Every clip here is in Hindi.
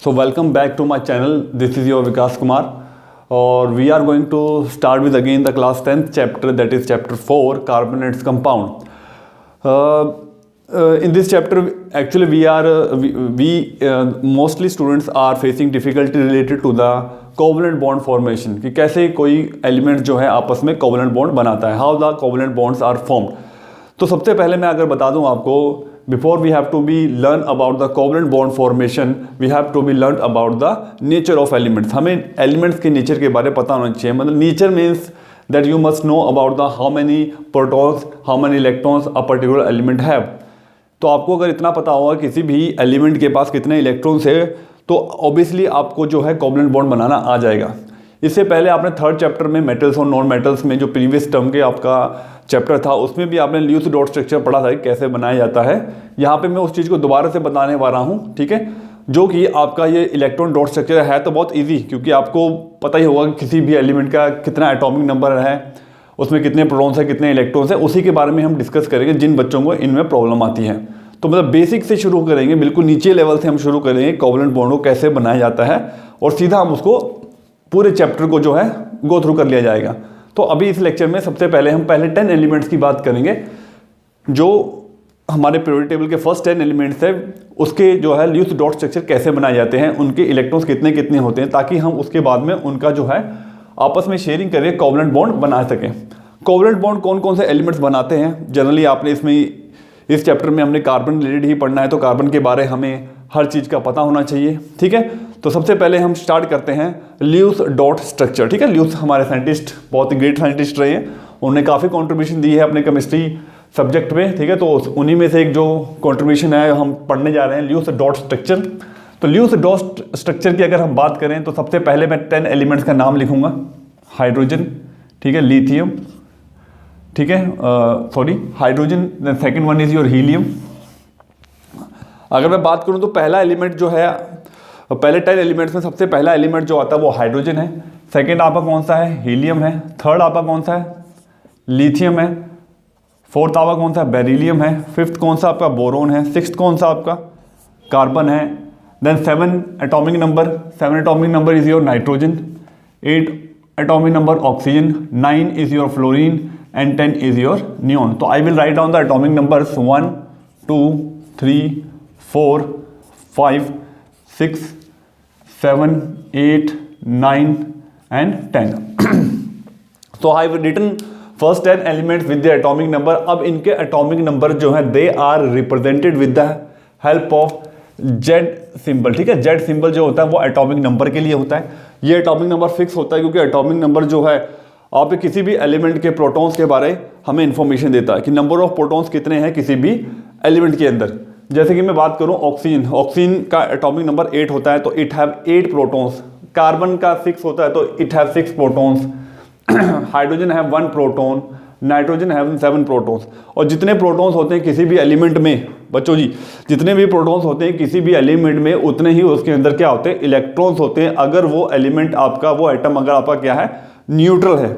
So welcome back to my channel. This is your Vikas Kumar, or we are going to start with again the class 10th chapter, that is chapter 4, carbon and its compound. In this chapter actually mostly students are facing difficulty related to the covalent bond formation, कि कैसे कोई एलिमेंट जो है आपस में कोवलेंट बॉन्ड बनाता है, how the covalent bonds are formed. तो सबसे पहले मैं अगर बता दूं आपको, before we have to be learn about the covalent bond formation, we have to be learn about the nature of elements. हमें एलिमेंट्स के नेचर के बारे में पता होना चाहिए. मतलब nature means that you must know about the how many protons, how many electrons a particular element have. तो आपको अगर इतना पता होगा किसी भी एलिमेंट के पास कितने इलेक्ट्रॉन्स है, तो ऑब्वियसली आपको जो है कोवलेंट बॉन्ड बनाना आ जाएगा. इससे पहले आपने थर्ड चैप्टर में मेटल्स और नॉन मेटल्स में जो प्रीवियस टर्म के आपका चैप्टर था, उसमें भी आपने ल्यूस डॉट स्ट्रक्चर पढ़ा था कि कैसे बनाया जाता है. यहाँ पे मैं उस चीज़ को दोबारा से बताने वाला हूँ, ठीक है, जो कि आपका ये इलेक्ट्रॉन डॉट स्ट्रक्चर है. तो बहुत इजी, क्योंकि आपको पता ही होगा कि किसी भी एलिमेंट का कितना एटॉमिक नंबर है, उसमें कितने प्रोटॉन्स है, कितने इलेक्ट्रॉन्स है, उसी के बारे में हम डिस्कस करेंगे जिन बच्चों को इनमें प्रॉब्लम आती है. तो मतलब बेसिक से शुरू करेंगे, बिल्कुल नीचे लेवल से हम शुरू करेंगे कोवलेंट बॉन्ड को कैसे बनाया जाता है, और सीधा हम उसको पूरे चैप्टर को जो है गो थ्रू कर लिया जाएगा. तो अभी इस लेक्चर में सबसे पहले हम पहले 10 एलिमेंट्स की बात करेंगे, जो हमारे पीरियोडिक टेबल के फर्स्ट 10 एलिमेंट्स है, उसके जो है ल्यूस डॉट स्ट्रक्चर कैसे बनाए जाते हैं, उनके इलेक्ट्रॉन्स कितने कितने होते हैं, ताकि हम उसके बाद में उनका जो है आपस में शेयरिंग करके कोवलेंट बॉन्ड बना सकें. कोवलेंट बॉन्ड कौन कौन से एलिमेंट्स बनाते हैं जनरली आपने इस चैप्टर में हमने कार्बन रिलेटेड ही पढ़ना है, तो कार्बन के बारे हमें हर चीज़ का पता होना चाहिए, ठीक है. तो सबसे पहले हम स्टार्ट करते हैं ल्यूस डॉट स्ट्रक्चर, ठीक है. ल्यूस हमारे साइंटिस्ट बहुत ही ग्रेट साइंटिस्ट रहे हैं, उन्होंने काफ़ी कंट्रीब्यूशन दी है अपने केमिस्ट्री सब्जेक्ट में, ठीक है. तो उन्हीं में से एक जो कंट्रीब्यूशन है हम पढ़ने जा रहे हैं, ल्यूस डॉट स्ट्रक्चर. तो ल्यूस डॉट स्ट्रक्चर की अगर हम बात करें तो सबसे पहले मैं 10 एलिमेंट्स का नाम लिखूंगा. हाइड्रोजन, ठीक है, लिथियम, ठीक है, hydrogen, then second one is your helium. अगर मैं बात करूं तो पहला एलिमेंट जो है, पहले 10 एलिमेंट्स में सबसे पहला एलिमेंट जो आता है वो हाइड्रोजन है. सेकंड आपका कौन सा है? हीलियम है. थर्ड आपका कौन सा है? लिथियम है. फोर्थ आपका कौन सा है? बेरिलियम है. फिफ्थ कौन सा आपका? बोरोन है. सिक्स्थ कौन सा आपका? कार्बन है. Then 7 atomic number is your nitrogen. 8 atomic number oxygen. 9 is your fluorine and 10 is your neon. So I will write down the atomic numbers 1, 2, 3, 4, 5, 6, 7, 8, 9 and 10. So I have written first 10 elements with the atomic number. अब इनके atomic number जो है they are represented with the help of Z symbol, ठीक है. Z सिंबल जो होता है वो एटॉमिक नंबर के लिए होता है. ये एटॉमिक नंबर फिक्स होता है क्योंकि एटॉमिक नंबर जो है आप किसी भी एलिमेंट के प्रोटॉन्स के बारे हमें इंफॉर्मेशन देता है कि नंबर ऑफ प्रोटॉन्स कितने हैं किसी भी एलिमेंट के अंदर. जैसे कि मैं बात करूं ऑक्सीजन का एटॉमिक नंबर 8 होता है, तो इट हैव 8 प्रोटॉन्स. कार्बन का 6 होता है, तो it have 6 protons. Hydrogen have 1 proton. Nitrogen have 7 protons. और जितने प्रोटॉन्स होते हैं किसी भी एलिमेंट में, बच्चों जी, जितने भी प्रोटॉन्स होते हैं किसी भी एलिमेंट में, उतने ही उसके अंदर क्या होते हैं? इलेक्ट्रॉन्स होते हैं. अगर वो एलिमेंट आपका, वो एटम अगर आपका क्या है? न्यूट्रल है.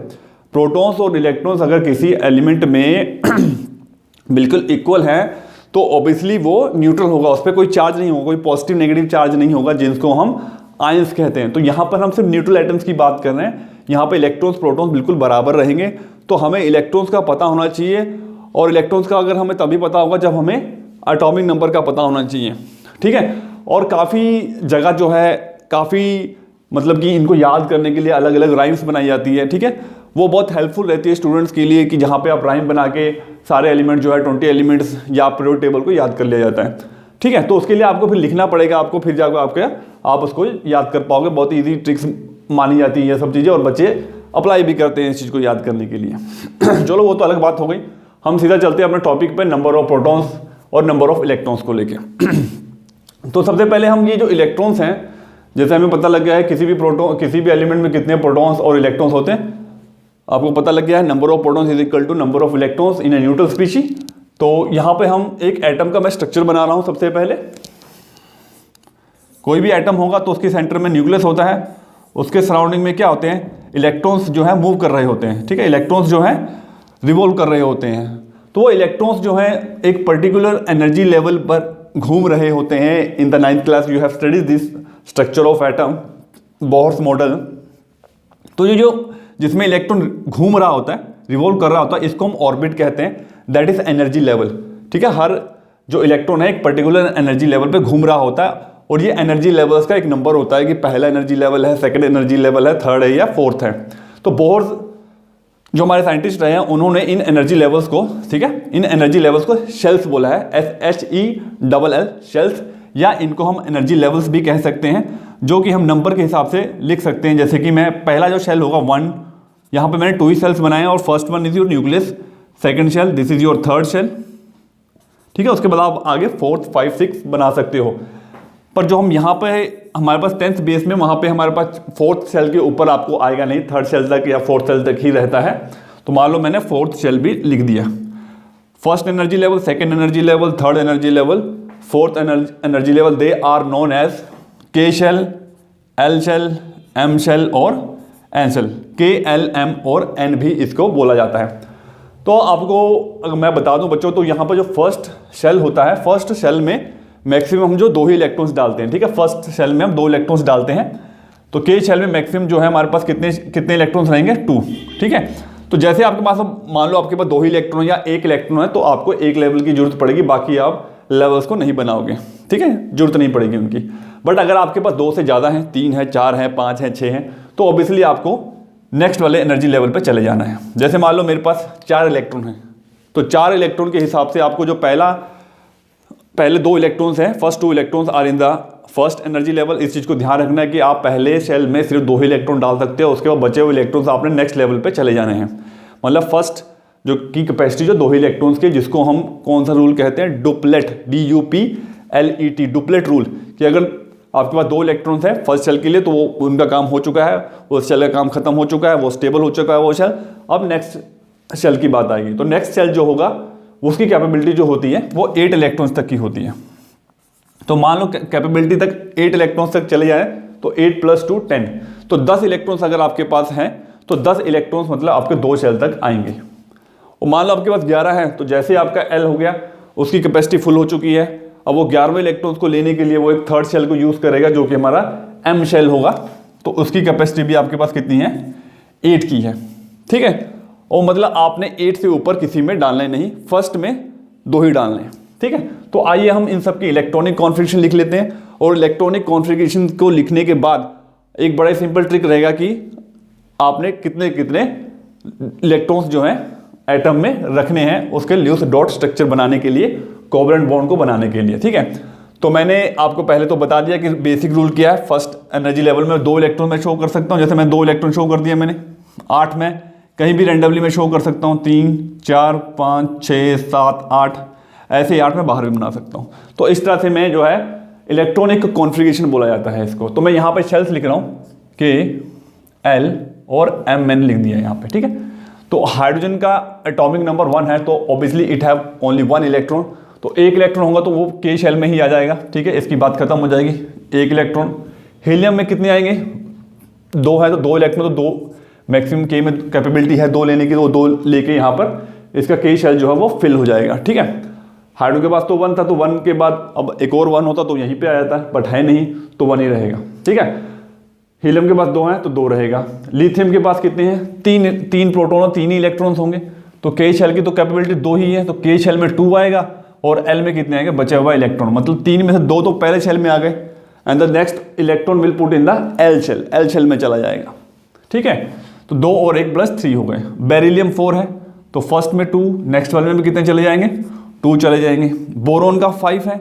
प्रोटॉन्स और इलेक्ट्रॉन्स अगर किसी एलिमेंट में बिल्कुल इक्वल है, तो ऑब्वियसली वो न्यूट्रल होगा, उस पर कोई चार्ज नहीं होगा, कोई पॉजिटिव नेगेटिव चार्ज नहीं होगा, जिसको हम आयंस कहते हैं. तो यहाँ पर हम सिर्फ न्यूट्रल एटम्स की बात कर रहे हैं. यहाँ पे इलेक्ट्रॉन्स प्रोटॉन्स बिल्कुल बराबर रहेंगे. तो हमें इलेक्ट्रॉन्स का पता होना चाहिए, और इलेक्ट्रॉन्स का अगर हमें तभी पता होगा जब हमें एटॉमिक नंबर का पता होना चाहिए, ठीक है. और काफ़ी जगह जो है, काफ़ी मतलब कि इनको याद करने के लिए अलग अलग राइम्स बनाई जाती है, ठीक है. वो बहुत हेल्पफुल रहती है स्टूडेंट्स के लिए, कि जहाँ पे आप राइम बना के सारे एलिमेंट जो है 20 एलिमेंट्स या पीरियोडिक टेबल को याद कर लिया जाता है, ठीक है. तो उसके लिए आपको फिर लिखना पड़ेगा, आपको फिर जाकर आप उसको याद कर पाओगे. बहुत ईजी ट्रिक्स मानी जाती है ये सब चीज़ें, और बच्चे अप्लाई भी करते हैं इस चीज़ को याद करने के लिए. चलो वो तो अलग बात हो गई. हम सीधा चलते हैं अपने टॉपिक पर, नंबर ऑफ प्रोटॉन्स और नंबर ऑफ इलेक्ट्रॉन्स को लेके. तो सबसे पहले हम ये जो इलेक्ट्रॉन्स हैं, जैसे हमें पता लग गया है किसी भी एलिमेंट में कितने प्रोटॉन्स और इलेक्ट्रॉन्स होते हैं, आपको पता लग गया है number of protons is equal to number of electrons in a neutral species. तो यहाँ पे हम एक एटम का मैं स्ट्रक्चर बना रहा हूँ. सबसे पहले कोई भी एटम होगा तो उसके सेंटर में न्यूक्लियस होता है, उसके सराउंडिंग में क्या होते हैं? इलेक्ट्रॉन्स जो है मूव कर रहे होते हैं, ठीक है. इलेक्ट्रॉन्स जो है रिवॉल्व कर रहे होते हैं. तो वो इलेक्ट्रॉन्स जो है एक पर्टिकुलर एनर्जी लेवल पर घूम रहे होते हैं. In the 9th class you have studies this structure of atom, Bohr's model. तो ये जो जिसमें इलेक्ट्रॉन घूम रहा होता है, रिवॉल्व कर रहा होता है, इसको हम ऑर्बिट कहते हैं, दैट इज एनर्जी लेवल। ठीक है, हर जो इलेक्ट्रॉन है एक पर्टिकुलर एनर्जी लेवल पे घूम रहा होता है, और ये एनर्जी लेवल्स का एक नंबर होता है कि पहला एनर्जी लेवल है, सेकंड एनर्जी लेवल है, थर्ड है या फोर्थ है। तो बोहर्स जो हमारे साइंटिस्ट रहे हैं उन्होंने इन एनर्जी लेवल्स को, ठीक है, इन एनर्जी लेवल्स को शेल्स बोला है, SHELL शेल्स, या इनको हम एनर्जी लेवल्स भी कह सकते हैं, जो कि हम नंबर के हिसाब से लिख सकते हैं। जैसे कि मैं पहला जो शेल होगा 1, यहाँ पे मैंने 2 ही शेल्स बनाए हैं, और first one is your nucleus, second shell this is your third shell. ठीक है, उसके बाद आप आगे 4th 5 6 बना सकते हो। पर जो हम यहाँ पे हमारे पास 10th बेस में, वहाँ पे हमारे पास 4th शेल के ऊपर आपको आएगा नहीं, 3rd शेल तक या 4th शेल तक ही रहता है। तो मान लो मैंने 4th शेल भी लिख दिया। First energy level, second energy level, third energy level, fourth energy level, they are known as K shell, L shell, M shell और N shell. K, L, M और N भी इसको बोला जाता है। तो आपको अगर मैं बता दूं बच्चों, तो यहाँ पर जो फर्स्ट शेल होता है, फर्स्ट शेल में मैक्सिमम हम जो 2 ही इलेक्ट्रॉन्स डालते हैं। ठीक है, फर्स्ट शेल में हम 2 इलेक्ट्रॉन्स डालते हैं। तो K शेल में मैक्सिमम जो है हमारे पास कितने इलेक्ट्रॉन्स रहेंगे, 2। ठीक है, तो जैसे आपके पास मान लो आपके पास 2 ही इलेक्ट्रॉन या 1 इलेक्ट्रॉन है, तो आपको 1 लेवल की जरूरत पड़ेगी, बाकी आप लेवल्स को नहीं बनाओगे। ठीक है, जरूरत नहीं पड़ेगी उनकी। बट अगर आपके पास 2 से ज़्यादा हैं, 3 है, 4 है, 5 है, 6 हैं, तो ऑब्वियसली आपको नेक्स्ट वाले एनर्जी लेवल पे चले जाना है। जैसे मान लो मेरे पास 4 इलेक्ट्रॉन हैं, तो 4 इलेक्ट्रॉन के हिसाब से आपको जो पहले 2 इलेक्ट्रॉन्स हैं, first 2 electrons are in the first energy level. इस चीज़ को ध्यान रखना है कि आप पहले शेल में सिर्फ 2 ही इलेक्ट्रॉन डाल सकते हो, उसके बाद बचे हुए इलेक्ट्रॉन्स आपने नेक्स्ट लेवल पे चले जाने हैं। मतलब फर्स्ट जो की कैपेसिटी जो 2 ही इलेक्ट्रॉन्स की, जिसको हम कौन सा रूल कहते हैं, डुप्लेट, DUPLET, डुप्लेट रूल, कि अगर आपके पास 2 इलेक्ट्रॉन्स हैं फर्स्ट शेल के लिए, तो वो उनका काम हो चुका है, उस शेल का काम खत्म हो चुका है, वो स्टेबल हो चुका है वो शेल। अब नेक्स्ट शेल की बात आएगी, तो नेक्स्ट शेल जो होगा उसकी कैपेबिलिटी जो होती है वो 8 इलेक्ट्रॉन्स तक की होती है। तो मान लो कैपेबिलिटी तक 8 इलेक्ट्रॉन्स तक चले जाए, तो 8 + 2 10, तो 10 इलेक्ट्रॉन्स अगर आपके पास हैं, तो 10 इलेक्ट्रॉन्स मतलब आपके 2 शेल तक आएंगे। और मान लो आपके पास 11 है, तो जैसे आपका L हो गया, उसकी कैपेसिटी फुल हो चुकी है। अब वो 11वें इलेक्ट्रॉन्स को लेने के लिए वो एक थर्ड शेल को यूज़ करेगा, जो कि हमारा M शेल होगा। तो उसकी कैपेसिटी भी आपके पास कितनी है, 8 की है। ठीक है, और मतलब आपने 8 से ऊपर किसी में डालना नहीं, फर्स्ट में 2 ही डालने। ठीक है, तो आइए हम इन सब की इलेक्ट्रॉनिक कॉन्फ़िगरेशन लिख लेते हैं। और इलेक्ट्रॉनिक कॉन्फ़िगरेशन को लिखने के बाद एक बड़ा सिंपल ट्रिक रहेगा कि आपने कितने इलेक्ट्रॉन्स जो हैं एटम में रखने हैं, उसके लुईस डॉट स्ट्रक्चर बनाने के लिए, कोवलेंट बॉन्ड को बनाने के लिए। ठीक है, तो मैंने आपको पहले तो बता दिया कि बेसिक रूल क्या है। फर्स्ट एनर्जी लेवल में 2 इलेक्ट्रॉन मैं शो कर सकता हूँ, जैसे मैं 2 इलेक्ट्रॉन शो कर दिया मैंने। 8 में कहीं भी रेंडमली मैं शो कर सकता हूँ, 3 4 5 6 7 8, ऐसे ही 8 में बाहर भी बना सकता हूँ। तो इस तरह से मैं जो है इलेक्ट्रॉनिक कॉन्फ़िगरेशन बोला जाता है इसको। तो मैं यहाँ पे शेल्स लिख रहा हूँ, K, L और M मैंने लिख दिया है यहाँ पे। ठीक है, तो हाइड्रोजन का एटॉमिक नंबर 1 है, तो obviously it have only 1 electron. तो 1 इलेक्ट्रॉन होगा तो वो K शेल में ही आ जाएगा। ठीक है, इसकी बात खत्म हो जाएगी। 1 इलेक्ट्रॉन। हीलियम में कितने आएंगे, 2 है, तो 2 इलेक्ट्रॉन, तो 2 मैक्सिमम K में कैपेबिलिटी है 2 लेने की, तो 2 लेके यहाँ पर इसका K शेल जो है वो फिल हो जाएगा। ठीक है, हाइड्रो के पास तो 1 था, तो 1 के बाद अब एक और 1 होता तो यहीं पे आ जाता है, बट है नहीं, तो 1 ही रहेगा। ठीक है, हीलियम के पास 2 हैं तो 2 रहेगा। लिथियम के पास कितने हैं, 3 प्रोटॉन और 3 ही इलेक्ट्रॉन्स होंगे, तो K शेल की तो कैपेबिलिटी 2 ही है, तो K शेल में 2 आएगा और L में कितने आएंगे, बचे हुआ इलेक्ट्रॉन। मतलब 3 में से 2 तो पहले शेल में आ गए, and the next electron will put in the L shell, L shell में चला जाएगा। ठीक है, तो 2 और 1 + 3 हो गए। बेरिलियम 4 है, तो फर्स्ट में 2, नेक्स्ट वाले में भी कितने चले जाएंगे, 2 चले जाएंगे। बोरोन का 5 है,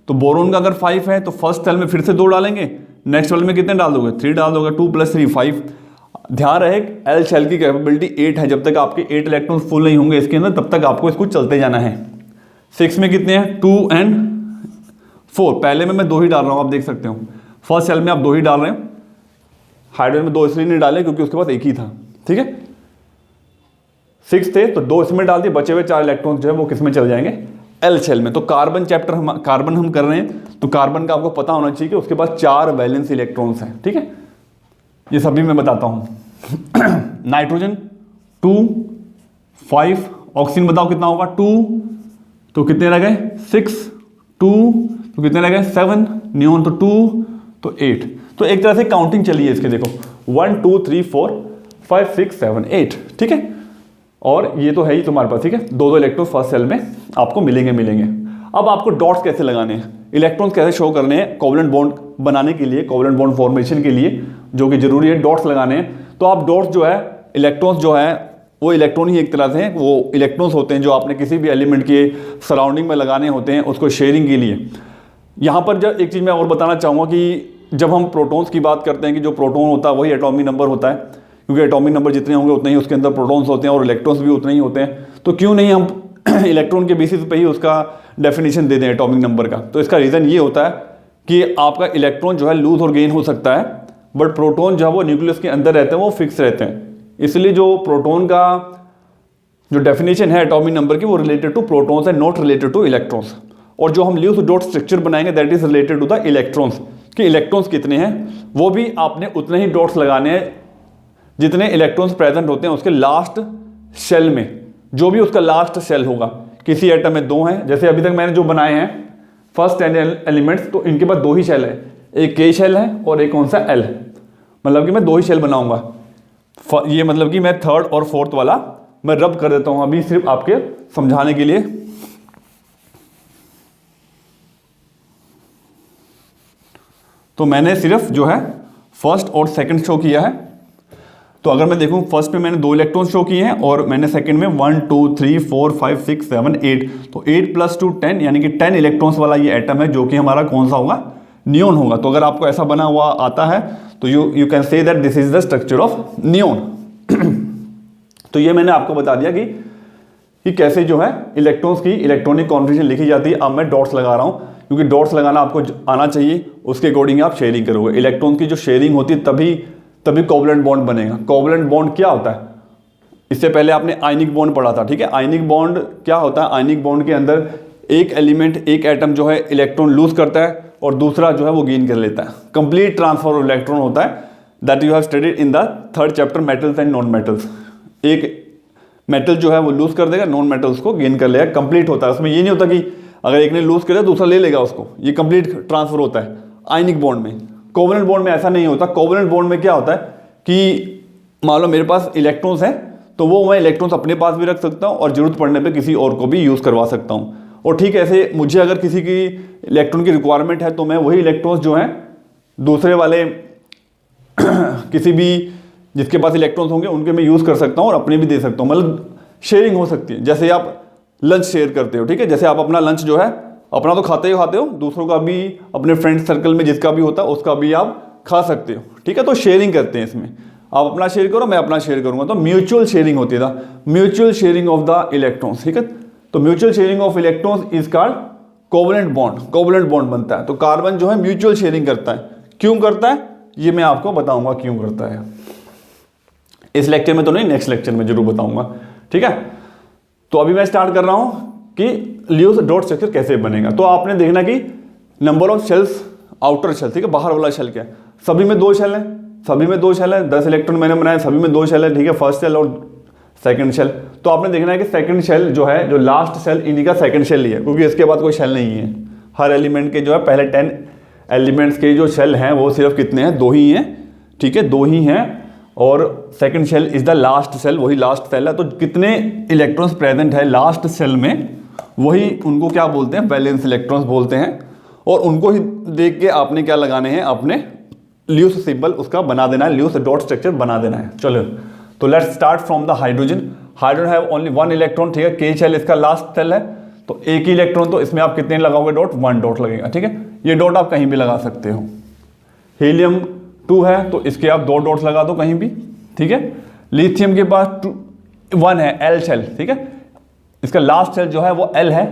तो बोरोन का अगर 5 है तो फर्स्ट शेल में फिर से 2 डालेंगे, नेक्स्ट वाले में कितने डाल दोगे, 3 डाल दोगे। 2 + 3 5। ध्यान रहे L शेल की कैपेबिलिटी 8 है, जब तक आपके 8 इलेक्ट्रॉन फुल नहीं होंगे इसके अंदर, तब तक आपको इसको चलते जाना है। 6 में कितने हैं, 2 और 4। पहले में मैं 2 ही डाल रहा हूँ, आप देख सकते हो। फर्स्ट शेल में आप 2 ही डाल रहे हैं, हाइड्रोजन में 2 इसलिए नहीं डाले क्योंकि उसके पास 1 ही था। ठीक है, 6 थे तो 2 इसमें डाल दिए, बचे हुए 4 इलेक्ट्रॉन जो है वो किस में चले जाएंगे, L शेल में। तो कार्बन चैप्टर कार्बन हम कर रहे हैं, तो कार्बन का आपको पता होना चाहिए कि उसके पास 4 वैलेंस इलेक्ट्रॉन्स हैं। ठीक है, ये सभी मैं बताता हूँ। नाइट्रोजन 2 5, ऑक्सीजन बताओ कितना होगा, 2, तो कितने रह गए 6, 2 तो कितने रह गए 7, नियोन तो 2, तो 8। तो एक तरह से काउंटिंग चली है इसके, देखो 1 2 3 4 5 6 7 8, ठीक है। और ये तो है ही तुम्हारे पास, ठीक है, दो इलेक्ट्रॉन फर्स्ट सेल में आपको मिलेंगे। अब आपको डॉट्स कैसे लगाने हैं, इलेक्ट्रॉन्स कैसे शो करने हैं कोवलेंट बॉन्ड बनाने के लिए, कोवलेंट बॉन्ड फॉर्मेशन के लिए जो कि जरूरी है डॉट्स लगाने हैं। तो आप डॉट्स जो है, इलेक्ट्रॉन्स जो है वो इलेक्ट्रॉन ही एक तरह से वो इलेक्ट्रॉन्स होते हैं जो आपने किसी भी एलिमेंट के सराउंडिंग में लगाने होते हैं उसको शेयरिंग के लिए। यहाँ पर जब एक चीज़ मैं और बताना चाहूँगा कि जब हम प्रोटॉन्स की बात करते हैं कि जो प्रोटॉन होता है वही एटॉमिक नंबर होता है, क्योंकि एटॉमिक नंबर जितने होंगे उतने ही उसके अंदर प्रोटॉन्स होते हैं और इलेक्ट्रॉन्स भी उतने ही होते हैं। तो क्यों नहीं हम इलेक्ट्रॉन के बेसिस पे ही उसका डेफिनेशन दे दें एटॉमिक नंबर का। तो इसका रीज़न ये होता है कि आपका इलेक्ट्रॉन जो है लूज और गेन हो सकता है, बट प्रोटॉन जो है वो न्यूक्लियस के अंदर रहते हैं, वो फिक्स रहते हैं। इसलिए जो प्रोटॉन का जो डेफिनेशन है एटॉमिक नंबर की वो रिलेटेड टू प्रोटॉन्स है, नॉट रिलेटेड टू इलेक्ट्रॉन्स। और जो हम लूज डॉट स्ट्रक्चर बनाएंगे that is related to the electrons, कि इलेक्ट्रॉन्स कितने हैं वो भी आपने उतने ही डॉट्स लगाने हैं जितने इलेक्ट्रॉन्स प्रेजेंट होते हैं उसके लास्ट शेल में, जो भी उसका लास्ट शेल होगा। किसी एटम में 2 हैं, जैसे अभी तक मैंने जो बनाए हैं फर्स्ट 10 एलिमेंट्स, तो इनके पास 2 ही शेल है, एक के शेल है और एक कौन सा एल, मतलब कि मैं 2 ही शेल बनाऊंगा। ये मतलब कि मैं थर्ड और फोर्थ वाला मैं रब कर देता हूं अभी सिर्फ आपके समझाने के लिए। तो मैंने सिर्फ जो है फर्स्ट और सेकंड शो किया है। तो अगर मैं देखूं फर्स्ट में मैंने 2 इलेक्ट्रॉन शो किए हैं और मैंने सेकंड में 1 2 3 4 5 6 7 8, तो 8 + 2 10 यानी कि 10 इलेक्ट्रॉन्स वाला ये एटम है जो कि हमारा कौन सा होगा, नियोन होगा। तो अगर आपको ऐसा बना हुआ आता है तो you can say that this is the structure of neon. तो ये मैंने आपको बता दिया कि कैसे जो है इलेक्ट्रॉन्स की इलेक्ट्रॉनिक कॉन्फिगरेशन लिखी जाती है। अब मैं डॉट्स लगा रहा हूँ क्योंकि डॉट्स लगाना आपको आना चाहिए, उसके अकॉर्डिंग आप शेयरिंग करोगे। इलेक्ट्रॉन की जो शेयरिंग होती है तभी कोवलेंट बॉन्ड बनेगा। कोवलेंट बॉन्ड क्या होता है, इससे पहले आपने आयनिक बॉन्ड पढ़ा था, ठीक है। आयनिक बॉन्ड क्या होता है, आयनिक बॉन्ड के अंदर एक एलिमेंट एक एटम जो है इलेक्ट्रॉन लूज करता है और दूसरा जो है वो गेन कर लेता है। कंप्लीट ट्रांसफर ऑफ इलेक्ट्रॉन होता है, that you have studied in the 3rd chapter metals and non metals. एक मेटल जो है वो लूज कर देगा, नॉन मेटल्स को गेन कर लेगा, कंप्लीट होता है। उसमें ये नहीं होता कि अगर एक ने लूज किया दूसरा ले लेगा उसको, ये कंप्लीट ट्रांसफर होता है आयनिक बॉन्ड में। कोवलेंट बॉन्ड में ऐसा नहीं होता। कोवलेंट बॉन्ड में क्या होता है कि मान लो मेरे पास इलेक्ट्रॉन्स हैं तो वो मैं इलेक्ट्रॉन्स अपने पास भी रख सकता हूँ और जरूरत पड़ने पे किसी और को भी यूज़ करवा सकता हूँ। और ठीक ऐसे मुझे अगर किसी की इलेक्ट्रॉन की रिक्वायरमेंट है तो मैं वही इलेक्ट्रॉन्स जो हैं दूसरे वाले किसी भी जिसके पास इलेक्ट्रॉन्स होंगे उनके मैं यूज़ कर सकता हूँ और अपने भी दे सकता हूँ। मतलब शेयरिंग हो सकती है। जैसे आप लंच शेयर करते हो, ठीक है, जैसे आप अपना लंच जो है अपना तो खाते हो, दूसरों का भी अपने फ्रेंड सर्कल में जिसका भी होता है उसका भी आप खा सकते हो, ठीक है। तो शेयरिंग करते हैं इसमें, आप अपना शेयर करो मैं अपना शेयर करूंगा, तो म्यूचुअल शेयरिंग होती है, mutual sharing of the electrons, ठीक है। तो mutual sharing of electrons is called covalent bond. Covalent bond बनता है तो कार्बन जो है म्यूचुअल शेयरिंग करता है। क्यों करता है ये मैं आपको बताऊंगा क्यों करता है। इस लेक्चर में तो नहीं, नेक्स्ट लेक्चर में जरूर बताऊंगा, ठीक है। तो अभी मैं स्टार्ट कर रहा हूं कि ल्यूज डॉट स्ट्रक्चर कैसे बनेगा। तो आपने देखना कि number of shells, outer shell, ठीक है, बाहर वाला शेल क्या है, सभी में 2 शेल है, सभी में 2 शेल है। 10 इलेक्ट्रॉन मैंने बनाए, सभी में 2 शेल है, ठीक है, फर्स्ट शेल और सेकंड शेल। तो आपने देखना है कि सेकंड शेल जो है, जो लास्ट शेल इन्हीं का सेकंड शेल ही है, क्योंकि इसके बाद कोई शेल नहीं है। हर एलिमेंट के जो है पहले 10 एलिमेंट्स के जो शेल हैं वो सिर्फ कितने हैं, 2 ही हैं, ठीक है, 2 ही हैं। और second shell is the last shell, वही लास्ट शेल है। तो कितने इलेक्ट्रॉन्स प्रेजेंट है लास्ट शेल में, वही उनको क्या बोलते हैं, वैलेंस इलेक्ट्रॉन्स बोलते हैं। और उनको ही देख के आपने क्या लगाने हैं, अपने ल्यूस सिंबल उसका बना देना है, ल्यूस डॉट स्ट्रक्चर बना देना है। चलो तो let's start from the hydrogen. Hydrogen have only 1 electron, ठीक है, के शेल इसका लास्ट शेल है, तो एक ही इलेक्ट्रॉन, तो इसमें आप कितने लगाओगे डॉट, 1 डॉट लगेगा, ठीक है। ये डॉट आप कहीं भी लगा सकते हो। हीलियम 2 है तो इसके आप 2 डॉट्स लगा दो कहीं भी, ठीक है। लिथियम के पास 1 है, एल शेल, ठीक है, इसका लास्ट शेल जो है वो एल है,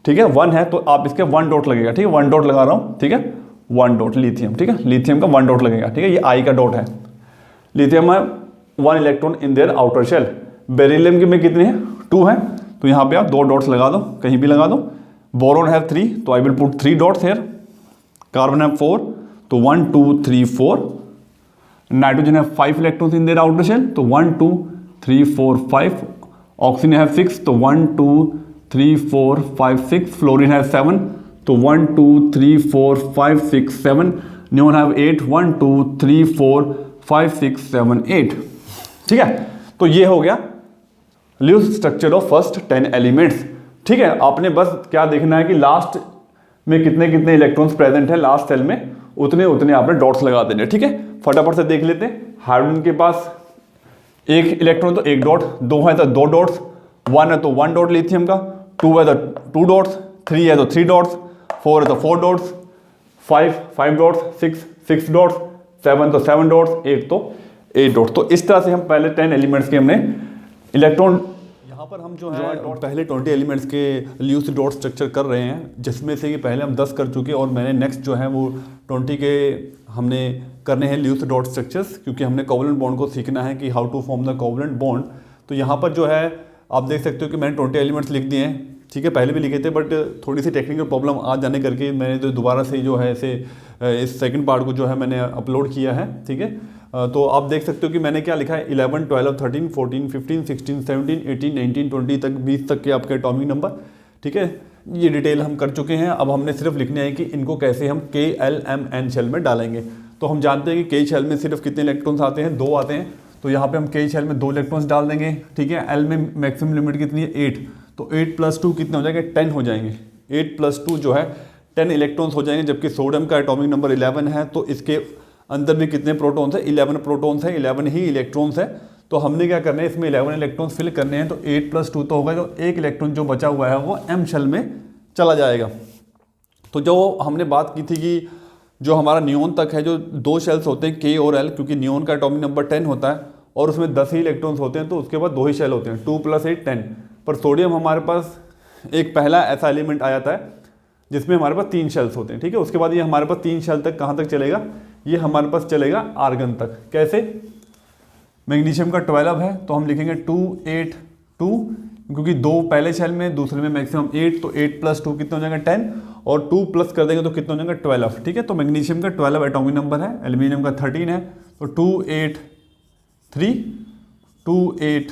ठीक है, 1 है, तो आप इसके 1 डॉट लगेगा, ठीक है, 1 डॉट लगा रहा हूँ, ठीक है, 1 डॉट लिथियम, ठीक है, लिथियम का 1 डॉट लगेगा, ठीक है, ये आई का डॉट है। लिथियम है 1 electron in their outer shell. Beryllium के में कितने हैं, 2 हैं, तो यहाँ पे आप 2 डॉट्स लगा दो, कहीं भी लगा दो। बोरोन है 3, तो I will put 3 dots here. Carbon है 4, तो 1 2 3 4। नाइट्रोजन है 5 electrons in their outer shell, तो 1 2 3 4 5। ऑक्सीजन है 6, तो 1 2 3 4 5 6। फ्लोरीन है 7, तो 1 2 3 4 5 6 7। न्यून हैव 8, 1 2 3 4 5 6 7 8। ठीक है, तो ये हो गया Luce structure of first 10 elements. ठीक है, आपने बस क्या देखना है कि लास्ट में कितने कितने इलेक्ट्रॉन्स प्रेजेंट है लास्ट सेल में, उतने उतने आपने डॉट्स लगा देने। ठीक है, फटाफट से देख लेते हैं। हाइड्रोजन के पास एक इलेक्ट्रॉन तो एक डॉट, 2 है तो 2 डॉट्स, 1 है तो 1 डॉट लिथियम का, 2 है तो 2 डॉट्स, 3 है तो 3 डॉट्स, 4 है तो 4 डॉट्स, 5 डॉट्स, 6 डॉट्स, 7 तो 7 डॉट्स, 8 तो 8 डॉट्स। तो इस तरह से हम पहले 10 एलिमेंट्स के हमने इलेक्ट्रॉन, यहाँ पर हम जो है पहले 20 एलिमेंट्स के ल्यूस डॉट स्ट्रक्चर कर रहे हैं, जिसमें से कि पहले हम 10 कर चुके और मैंने नेक्स्ट जो है वो 20 के हमने करने हैं ल्यूस डॉट स्ट्रक्चर्स, क्योंकि हमने कोवलेंट बॉन्ड को सीखना है कि how to form the covalent bond. तो यहाँ पर जो है आप देख सकते हो कि मैंने 20 एलिमेंट्स लिख दिए हैं। ठीक है, पहले भी लिखे थे बट थोड़ी सी टेक्निकल प्रॉब्लम आ जाने करके मैंने तो दोबारा से जो है इसे इस सेकंड पार्ट को जो है मैंने अपलोड किया है। ठीक है, तो आप देख सकते हो कि मैंने क्या लिखा है, 11 12 13 14 15 16 17 18 19 20 तक 20 तक के आपके एटॉमिक नंबर। ठीक है, ये डिटेल हम कर चुके हैं। अब हमने सिर्फ लिखने है कि इनको कैसे हम KLMN शेल में डालेंगे। तो हम जानते हैं कि K शेल में सिर्फ कितने इलेक्ट्रॉन्स आते हैं, 2 आते हैं। तो यहाँ पे हम K शेल में 2 इलेक्ट्रॉन्स डाल देंगे। ठीक है, L में मैक्सिमम लिमिट कितनी है, 8। तो 8 + 2 कितने हो जाएंगे, 10 हो जाएंगे। 8 + 2 जो है 10 इलेक्ट्रॉन्स हो जाएंगे, जबकि सोडियम का एटॉमिक नंबर 11 है। तो इसके अंदर भी कितने प्रोटॉन्स है, 11 प्रोटॉन्स है, 11 ही इलेक्ट्रॉन्स है। तो हमने क्या करना है, इसमें 11 इलेक्ट्रॉन्स फिल करने हैं। तो 8 + 2 तो होगा, जो एक इलेक्ट्रॉन जो बचा हुआ है वो M शेल में चला जाएगा। तो जो हमने बात की थी कि जो हमारा नियोन तक है, जो 2 शेल्स होते हैं K और L, क्योंकि नियोन का एटॉमिक नंबर 10 होता है और उसमें 10 ही इलेक्ट्रॉन्स होते हैं, तो उसके बाद 2 ही शेल होते हैं, 2 + 8 10। पर सोडियम हमारे पास एक पहला ऐसा एलिमेंट आ जाता है जिसमें हमारे पास 3 शेल्स होते हैं। ठीक है, उसके बाद ये हमारे पास 3 शेल तक कहाँ तक चलेगा, ये हमारे पास चलेगा आर्गन तक। कैसे, मैग्नीशियम का 12 है तो हम लिखेंगे 2 8 2, क्योंकि 2 पहले शेल में, दूसरे में मैक्सिमम 8, तो 8 + 2 कितना हो जाएगा 10, और 2 प्लस कर देंगे तो कितना हो जाएगा 12। ठीक है, तो मैग्नीशियम का 12 एटॉमिक नंबर है, एल्यूमिनियम का 13 है। तो 2 8 3 2 8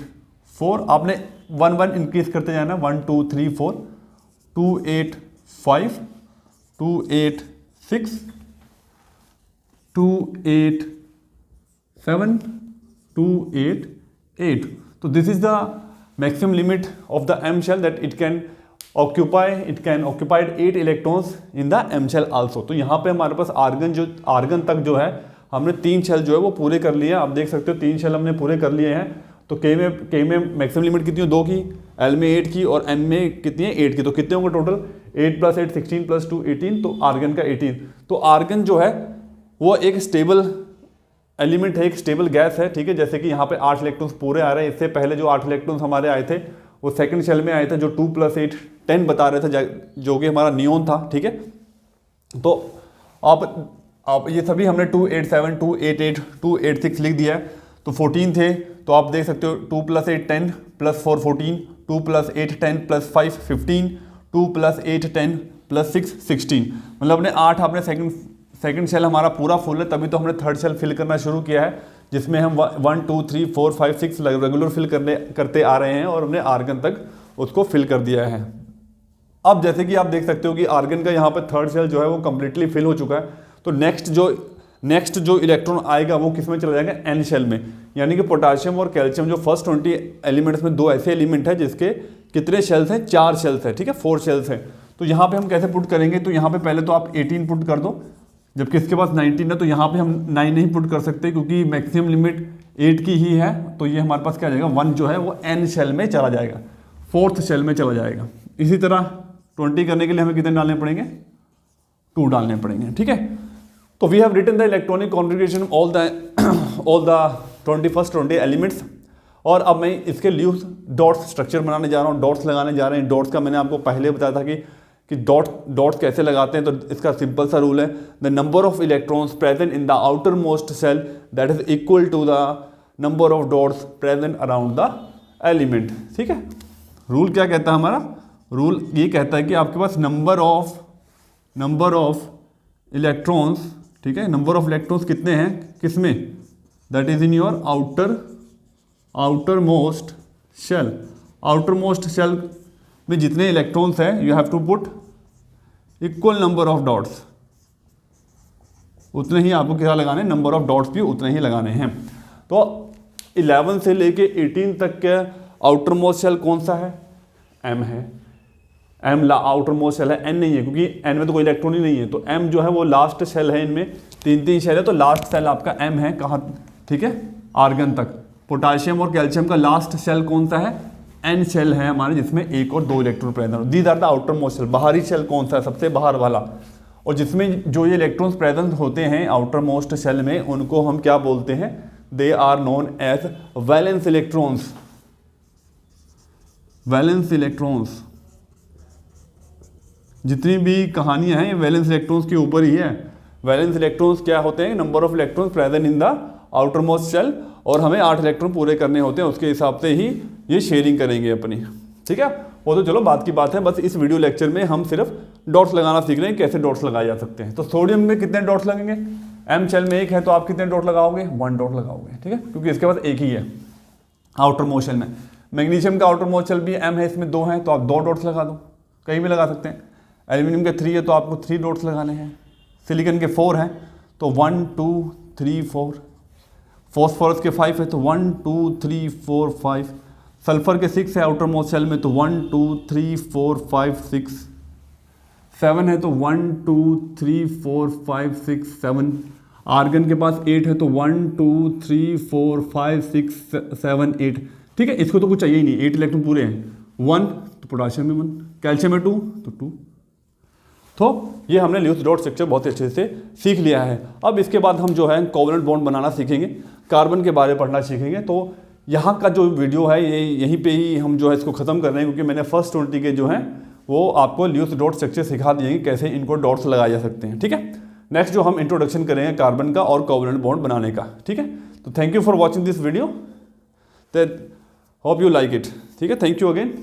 4, आपने 1 1 इंक्रीज करते जाना, 1 2 3 4 2 8 5 2 8 6 2 8 7 2 8 8। तो this is the maximum limit of the M shell that it can occupied 8 electrons in the M shell also। तो यहाँ पे हमारे पास आर्गन तक जो है हमने 3 शेल जो है वो पूरे कर लिए हैं। आप देख सकते हो 3 शेल हमने पूरे कर लिए हैं। तो K में मैक्सिमम लिमिट कितनी है, 2 की, L में 8 की और M में कितनी है, 8 की। तो कितने होंगे टोटल, 8 + 8 16 + 2 18, तो आर्गन का 18। तो आर्गन जो है वो एक स्टेबल एलिमेंट है, एक स्टेबल गैस है। ठीक है, जैसे कि यहाँ पे 8 इलेक्ट्रॉन्स पूरे आ रहे हैं। इससे पहले जो 8 इलेक्ट्रॉन्स हमारे आए थे वो सेकंड शेल में आए थे, जो 2 + 8 10 बता रहे थे, जो कि हमारा नियोन था। ठीक है, तो आप ये सभी हमने 2 8 7 2 8 8 2 8 6 लिख दिया है। तो 14 थे, तो आप देख सकते हो 2 + 8 10 + 4 14, 2 + 8 10 + 5 15, 2 + 8 10 + 6 16। मतलब अपने 8 आपने सेकंड शेल हमारा पूरा फुल है, तभी तो हमने थर्ड शेल फिल करना शुरू किया है, जिसमें हम 1 2 3 4 5 6 रेगुलर फिल करते आ रहे हैं और हमने आर्गन तक उसको फिल कर दिया है। अब जैसे कि आप देख सकते हो कि आर्गन का यहाँ पर थर्ड शेल जो है वो कम्प्लीटली फिल हो चुका है। तो नेक्स्ट जो इलेक्ट्रॉन आएगा वो किस में चला जाएगा, एन शेल में। यानी कि पोटाशियम और कैल्शियम जो फर्स्ट 20 एलिमेंट्स में 2 ऐसे एलिमेंट है जिसके कितने शेल्स हैं, 4 शेल्स हैं। ठीक है, 4 शेल्स हैं। तो यहाँ पे हम कैसे पुट करेंगे, तो यहाँ पे पहले तो आप 18 पुट कर दो, जबकि इसके पास 19 है। तो यहाँ पे हम 9 नहीं पुट कर सकते क्योंकि मैक्सिमम लिमिट 8 की ही है। तो ये हमारे पास क्या आ जाएगा, 1 जो है वो एन शेल में चला जाएगा, 4th शेल में चला जाएगा। इसी तरह 20 करने के लिए हमें कितने डालने पड़ेंगे, 2 डालने पड़ेंगे। ठीक है, तो we have written the electronic configuration all the 20 elements. और अब मैं इसके ल्यूस डॉट्स स्ट्रक्चर बनाने जा रहा हूँ, डॉट्स लगाने जा रहे हैं। डॉट्स का मैंने आपको पहले बताया था कि डॉट्स कैसे लगाते हैं। तो इसका सिंपल सा रूल है, the number of electrons present in the outermost shell that is equal to the number of dots present around the element. ठीक है, रूल क्या कहता है हमारा, रूल ये कहता है कि आपके पास नंबर ऑफ इलेक्ट्रॉन्स, ठीक है, नंबर ऑफ इलेक्ट्रॉन्स कितने हैं किसमें, that is in your outermost shell. Outermost shell में जितने इलेक्ट्रॉन्स हैं, you have to put equal number of dots. उतने ही आपको क्या लगाने हैं, नंबर ऑफ डॉट्स भी उतने ही लगाने हैं। तो 11 से लेके 18 तक के आउटर मोस्ट शेल कौन सा है, एम है। एम आउटर मोस्ट शेल है, एन नहीं है, क्योंकि एन में तो कोई इलेक्ट्रॉन ही नहीं है। तो एम जो है वो लास्ट शेल है, इनमें 3 शेल है, तो लास्ट शेल आपका एम है। कहाँ, ठीक है, आर्गन तक। पोटाशियम और कैल्शियम का लास्ट शेल कौन सा है, एन शेल है हमारे, जिसमें 1 और 2 इलेक्ट्रॉन प्रेजेंट हो। These are the outermost shell. बाहरी शेल कौन सा है, सबसे बाहर वाला, और जिसमें जो ये इलेक्ट्रॉन्स प्रेजेंट होते हैं आउटर मोस्ट शेल में, उनको हम क्या बोलते हैं, they are known as valence electrons. Valence electrons, जितनी भी कहानियां हैं ये वैलेंस इलेक्ट्रॉन्स के ऊपर ही है। वैलेंस इलेक्ट्रॉन्स क्या होते हैं, number of electrons present in the outermost shell, और हमें 8 इलेक्ट्रॉन पूरे करने होते हैं, उसके हिसाब से ही ये शेयरिंग करेंगे अपनी, ठीक है। वो तो चलो बात की बात है, बस इस वीडियो लेक्चर में हम सिर्फ डॉट्स लगाना सीख रहे हैं, कैसे डॉट्स लगाए जा सकते हैं। तो सोडियम में कितने डॉट्स लगेंगे, एम शेल में 1 है, तो आप कितने डॉट लगाओगे, 1 डॉट लगाओगे, ठीक है, क्योंकि इसके पास 1 ही है आउटर मोस्ट शेल में। मैग्नीशियम का आउटर मोस्ट शेल भी एम है, इसमें 2 है, तो आप 2 डॉट्स लगा दो, कहीं भी लगा सकते हैं। एल्यूमिनियम के 3 है, तो आपको 3 डॉट्स लगाने हैं। सिलिकॉन के 4 हैं, तो 1 2 3 4। फॉस्फोरस के 5 है, तो 1 2 3 4 5। सल्फर के 6 है आउटर मोस्ट शेल में, तो 1 2 3 4 5 6। 7 है, तो 1 2 3 4 5 6 7। आर्गन के पास 8 है, तो 1 2 3 4 5 6 7 8, ठीक है। इसको तो कुछ चाहिए ही नहीं, 8 इलेक्ट्रॉन पूरे हैं। 1 तो पोटाशियम में 1, कैल्शियम में 2 तो 2। तो ये हमने ल्यूइस डॉट स्ट्रक्चर बहुत अच्छे से सीख लिया है। अब इसके बाद हम जो है कोवलेंट बॉन्ड बनाना सीखेंगे, कार्बन के बारे में पढ़ना सीखेंगे। तो यहाँ का जो वीडियो है ये यहीं पे ही हम जो है इसको ख़त्म कर रहे हैं, क्योंकि मैंने फर्स्ट 20 के जो हैं वो आपको ल्यूइस डॉट स्ट्रक्चर सिखा दिए कि कैसे इनको डॉट्स लगाए जा सकते हैं, ठीक है। नेक्स्ट जो हम इंट्रोडक्शन करेंगे कार्बन का और कोवलेंट बॉन्ड बनाने का, ठीक है। तो thank you for watching this video, hope you like it, ठीक है। Thank you again.